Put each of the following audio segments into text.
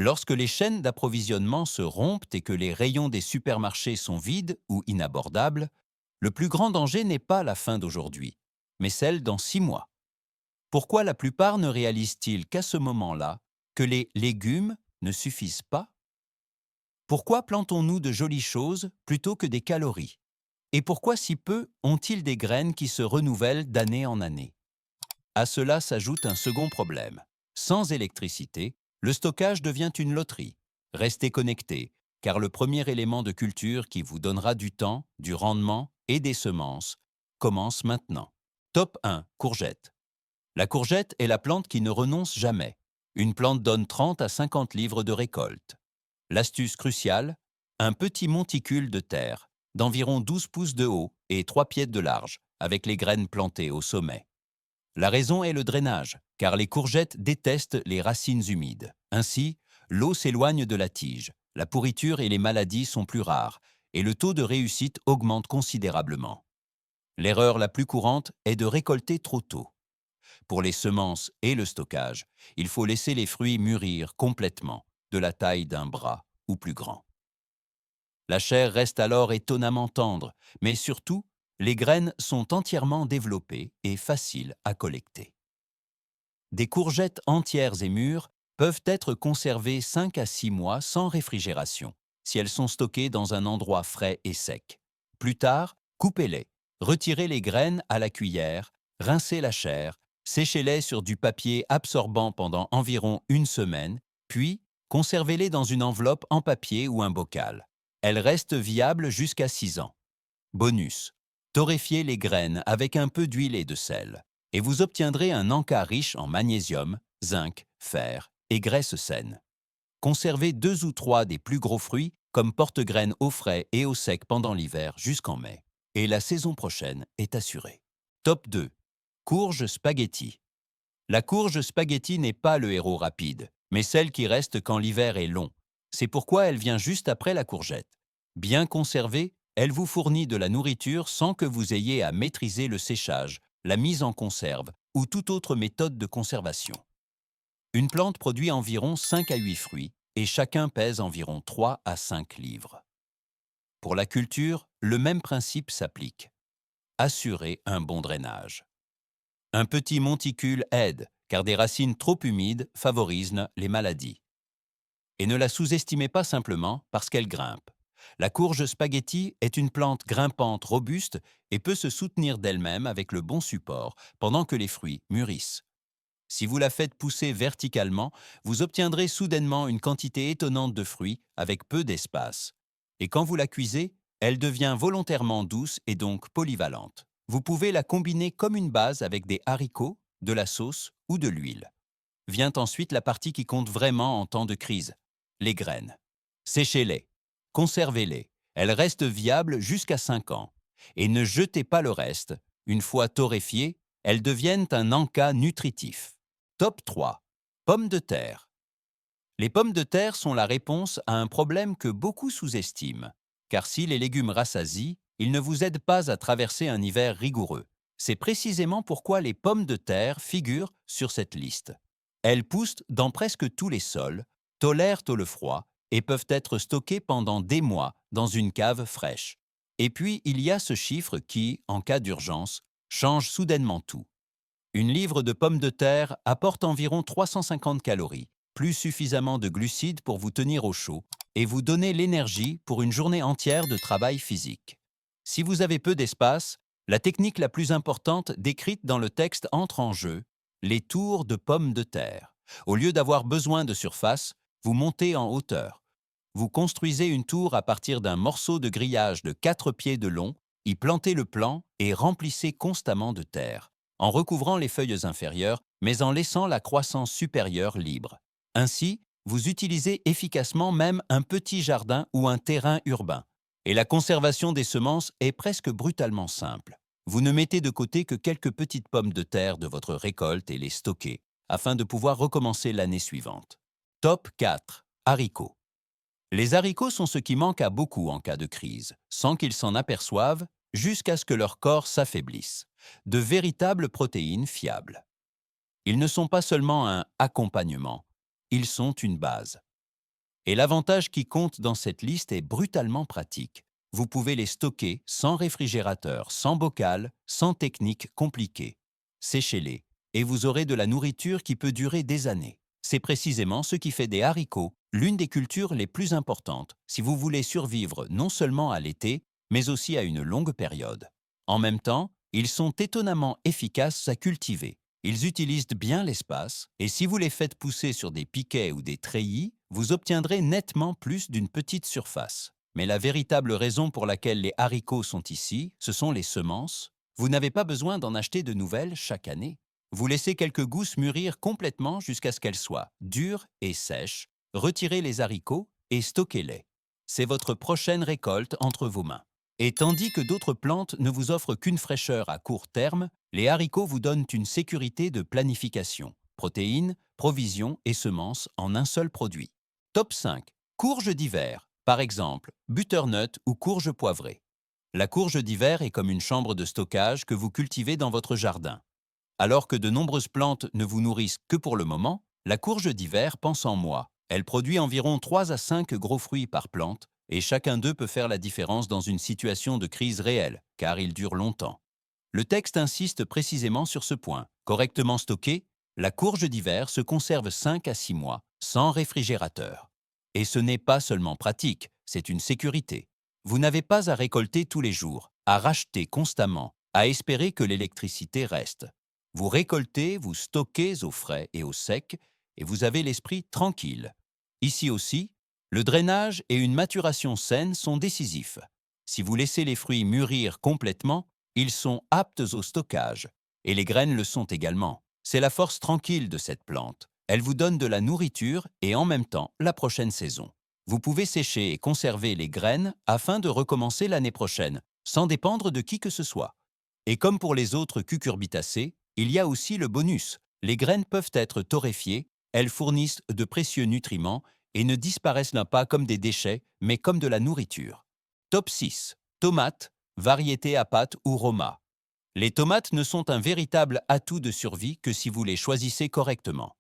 Lorsque les chaînes d'approvisionnement se rompent et que les rayons des supermarchés sont vides ou inabordables, le plus grand danger n'est pas la fin d'aujourd'hui, mais celle dans 6 mois. Pourquoi la plupart ne réalisent-ils qu'à ce moment-là que les légumes ne suffisent pas? Pourquoi plantons-nous de jolies choses plutôt que des calories? Et pourquoi si peu ont-ils des graines qui se renouvellent d'année en année? À cela s'ajoute un second problème. Sans électricité, le stockage devient une loterie. Restez connectés, car le premier élément de culture qui vous donnera du temps, du rendement et des semences commence maintenant. Top 1. Courgette. La courgette est la plante qui ne renonce jamais. Une plante donne 30 à 50 livres de récolte. L'astuce cruciale, un petit monticule de terre, d'environ 12 pouces de haut et 3 pieds de large, avec les graines plantées au sommet. La raison est le drainage, car les courgettes détestent les racines humides. Ainsi, l'eau s'éloigne de la tige, la pourriture et les maladies sont plus rares, et le taux de réussite augmente considérablement. L'erreur la plus courante est de récolter trop tôt. Pour les semences et le stockage, il faut laisser les fruits mûrir complètement, de la taille d'un bras ou plus grand. La chair reste alors étonnamment tendre, mais surtout, les graines sont entièrement développées et faciles à collecter. Des courgettes entières et mûres peuvent être conservées 5 à 6 mois sans réfrigération, si elles sont stockées dans un endroit frais et sec. Plus tard, coupez-les, retirez les graines à la cuillère, rincez la chair, séchez-les sur du papier absorbant pendant environ une semaine, puis conservez-les dans une enveloppe en papier ou un bocal. Elles restent viables jusqu'à 6 ans. Bonus. Torréfiez les graines avec un peu d'huile et de sel, et vous obtiendrez un encas riche en magnésium, zinc, fer et graisse saine. Conservez 2 ou 3 des plus gros fruits comme porte-graines au frais et au sec pendant l'hiver jusqu'en mai. Et la saison prochaine est assurée. Top 2. Courge spaghetti. La courge spaghetti n'est pas le héros rapide, mais celle qui reste quand l'hiver est long. C'est pourquoi elle vient juste après la courgette. Bien conservée, elle vous fournit de la nourriture sans que vous ayez à maîtriser le séchage, la mise en conserve ou toute autre méthode de conservation. Une plante produit environ 5 à 8 fruits et chacun pèse environ 3 à 5 livres. Pour la culture, le même principe s'applique. Assurer un bon drainage. Un petit monticule aide, car des racines trop humides favorisent les maladies. Et ne la sous-estimez pas simplement parce qu'elle grimpe. La courge spaghetti est une plante grimpante robuste et peut se soutenir d'elle-même avec le bon support pendant que les fruits mûrissent. Si vous la faites pousser verticalement, vous obtiendrez soudainement une quantité étonnante de fruits avec peu d'espace. Et quand vous la cuisez, elle devient volontairement douce et donc polyvalente. Vous pouvez la combiner comme une base avec des haricots, de la sauce ou de l'huile. Vient ensuite la partie qui compte vraiment en temps de crise, les graines. Séchez-les, conservez-les, elles restent viables jusqu'à 5 ans. Et ne jetez pas le reste, une fois torréfiées, elles deviennent un encas nutritif. Top 3. Pommes de terre. Les pommes de terre sont la réponse à un problème que beaucoup sous-estiment, car si les légumes rassasient, ils ne vous aident pas à traverser un hiver rigoureux. C'est précisément pourquoi les pommes de terre figurent sur cette liste. Elles poussent dans presque tous les sols, tolèrent le froid et peuvent être stockées pendant des mois dans une cave fraîche. Et puis, il y a ce chiffre qui, en cas d'urgence, change soudainement tout. Une livre de pommes de terre apporte environ 350 calories, plus suffisamment de glucides pour vous tenir au chaud et vous donner l'énergie pour une journée entière de travail physique. Si vous avez peu d'espace, la technique la plus importante décrite dans le texte entre en jeu, les tours de pommes de terre. Au lieu d'avoir besoin de surface, vous montez en hauteur. Vous construisez une tour à partir d'un morceau de grillage de 4 pieds de long, y plantez le plan et remplissez constamment de terre, en recouvrant les feuilles inférieures, mais en laissant la croissance supérieure libre. Ainsi, vous utilisez efficacement même un petit jardin ou un terrain urbain. Et la conservation des semences est presque brutalement simple. Vous ne mettez de côté que quelques petites pommes de terre de votre récolte et les stockez, afin de pouvoir recommencer l'année suivante. Top 4. Haricots. Les haricots sont ce qui manque à beaucoup en cas de crise, sans qu'ils s'en aperçoivent, jusqu'à ce que leur corps s'affaiblisse. De véritables protéines fiables. Ils ne sont pas seulement un accompagnement, ils sont une base. Et l'avantage qui compte dans cette liste est brutalement pratique. Vous pouvez les stocker sans réfrigérateur, sans bocal, sans technique compliquée. Séchez-les et vous aurez de la nourriture qui peut durer des années. C'est précisément ce qui fait des haricots l'une des cultures les plus importantes si vous voulez survivre non seulement à l'été, mais aussi à une longue période. En même temps, ils sont étonnamment efficaces à cultiver. Ils utilisent bien l'espace et si vous les faites pousser sur des piquets ou des treillis, vous obtiendrez nettement plus d'une petite surface. Mais la véritable raison pour laquelle les haricots sont ici, ce sont les semences. Vous n'avez pas besoin d'en acheter de nouvelles chaque année. Vous laissez quelques gousses mûrir complètement jusqu'à ce qu'elles soient dures et sèches, retirez les haricots et stockez-les. C'est votre prochaine récolte entre vos mains. Et tandis que d'autres plantes ne vous offrent qu'une fraîcheur à court terme, les haricots vous donnent une sécurité de planification. Protéines, provisions et semences en un seul produit. Top 5. Courge d'hiver. Par exemple, butternut ou courge poivrée. La courge d'hiver est comme une chambre de stockage que vous cultivez dans votre jardin. Alors que de nombreuses plantes ne vous nourrissent que pour le moment, la courge d'hiver pense en mois. Elle produit environ 3 à 5 gros fruits par plante, et chacun d'eux peut faire la différence dans une situation de crise réelle, car ils durent longtemps. Le texte insiste précisément sur ce point. Correctement stockée, la courge d'hiver se conserve 5 à 6 mois, sans réfrigérateur. Et ce n'est pas seulement pratique, c'est une sécurité. Vous n'avez pas à récolter tous les jours, à racheter constamment, à espérer que l'électricité reste. Vous récoltez, vous stockez au frais et au sec, et vous avez l'esprit tranquille. Ici aussi, le drainage et une maturation saine sont décisifs. Si vous laissez les fruits mûrir complètement, ils sont aptes au stockage. Et les graines le sont également. C'est la force tranquille de cette plante. Elle vous donne de la nourriture et en même temps la prochaine saison. Vous pouvez sécher et conserver les graines afin de recommencer l'année prochaine, sans dépendre de qui que ce soit. Et comme pour les autres cucurbitacées, il y a aussi le bonus. Les graines peuvent être torréfiées, elles fournissent de précieux nutriments et ne disparaissent là pas comme des déchets, mais comme de la nourriture. Top 6. Tomates, variété à pâte ou Roma. Les tomates ne sont un véritable atout de survie que si vous les choisissez correctement.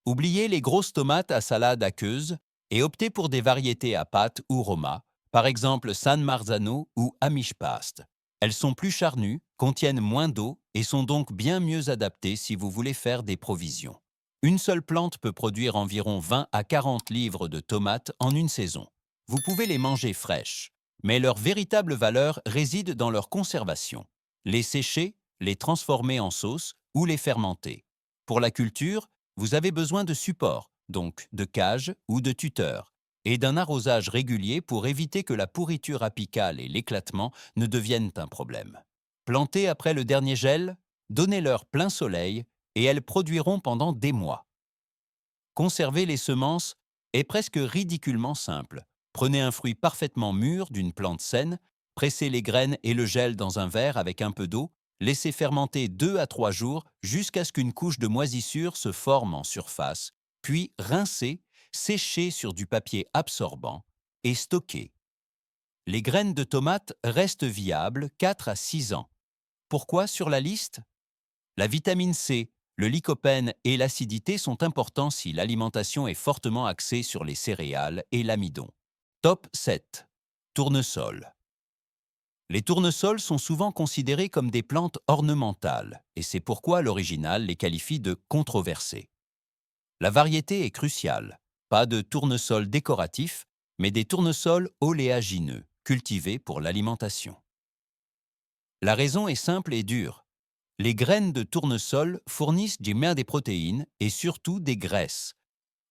Oubliez les grosses tomates à salade aqueuse et optez pour des variétés à pâte ou Roma, par exemple San Marzano ou Amish Paste. Elles sont plus charnues, contiennent moins d'eau et sont donc bien mieux adaptées si vous voulez faire des provisions. Une seule plante peut produire environ 20 à 40 livres de tomates en une saison. Vous pouvez les manger fraîches, mais leur véritable valeur réside dans leur conservation. Les sécher, les transformer en sauce ou les fermenter. Pour la culture, vous avez besoin de support, donc de cages ou de tuteurs, et d'un arrosage régulier pour éviter que la pourriture apicale et l'éclatement ne deviennent un problème. Plantées après le dernier gel, donnez-leur plein soleil et elles produiront pendant des mois. Conserver les semences est presque ridiculement simple. Prenez un fruit parfaitement mûr d'une plante saine, pressez les graines et le gel dans un verre avec un peu d'eau, laissez fermenter 2 à 3 jours jusqu'à ce qu'une couche de moisissure se forme en surface, puis rincez, séchez sur du papier absorbant et stockez. Les graines de tomates restent viables 4 à 6 ans. Pourquoi sur la liste? La vitamine C, le lycopène et l'acidité sont importants si l'alimentation est fortement axée sur les céréales et l'amidon. Top 7. Tournesol. Les tournesols sont souvent considérés comme des plantes ornementales, et c'est pourquoi l'original les qualifie de controversées. La variété est cruciale. Pas de tournesol décoratif, mais des tournesols oléagineux, cultivés pour l'alimentation. La raison est simple et dure. Les graines de tournesol fournissent des protéines et surtout des graisses.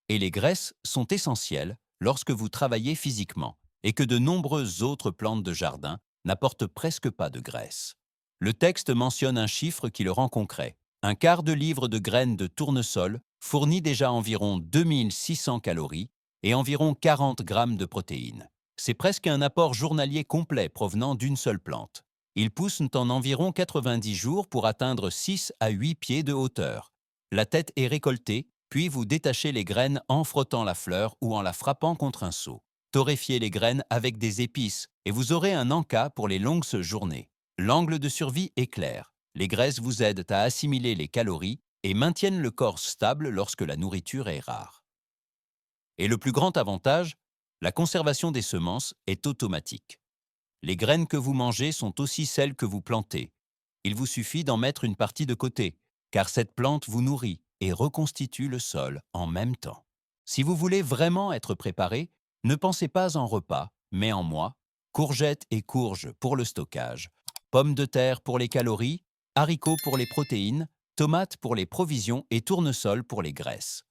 Et les graisses sont essentielles lorsque vous travaillez physiquement et que de nombreuses autres plantes de jardin n'apportent presque pas de graisse. Le texte mentionne un chiffre qui le rend concret. Un quart de livre de graines de tournesol fournit déjà environ 2600 calories et environ 40 grammes de protéines. C'est presque un apport journalier complet provenant d'une seule plante. Ils poussent en environ 90 jours pour atteindre 6 à 8 pieds de hauteur. La tête est récoltée, puis vous détachez les graines en frottant la fleur ou en la frappant contre un seau. Torréfiez les graines avec des épices et vous aurez un encas pour les longues journées. L'angle de survie est clair. Les graisses vous aident à assimiler les calories et maintiennent le corps stable lorsque la nourriture est rare. Et le plus grand avantage, la conservation des semences est automatique. Les graines que vous mangez sont aussi celles que vous plantez. Il vous suffit d'en mettre une partie de côté, car cette plante vous nourrit et reconstitue le sol en même temps. Si vous voulez vraiment être préparé, ne pensez pas en repas, mais en mois, courgettes et courges pour le stockage, pommes de terre pour les calories, haricots pour les protéines, tomates pour les provisions et tournesol pour les graisses.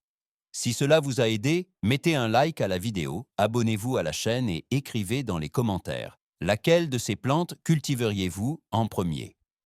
Si cela vous a aidé, mettez un like à la vidéo, abonnez-vous à la chaîne et écrivez dans les commentaires laquelle de ces plantes cultiveriez-vous en premier.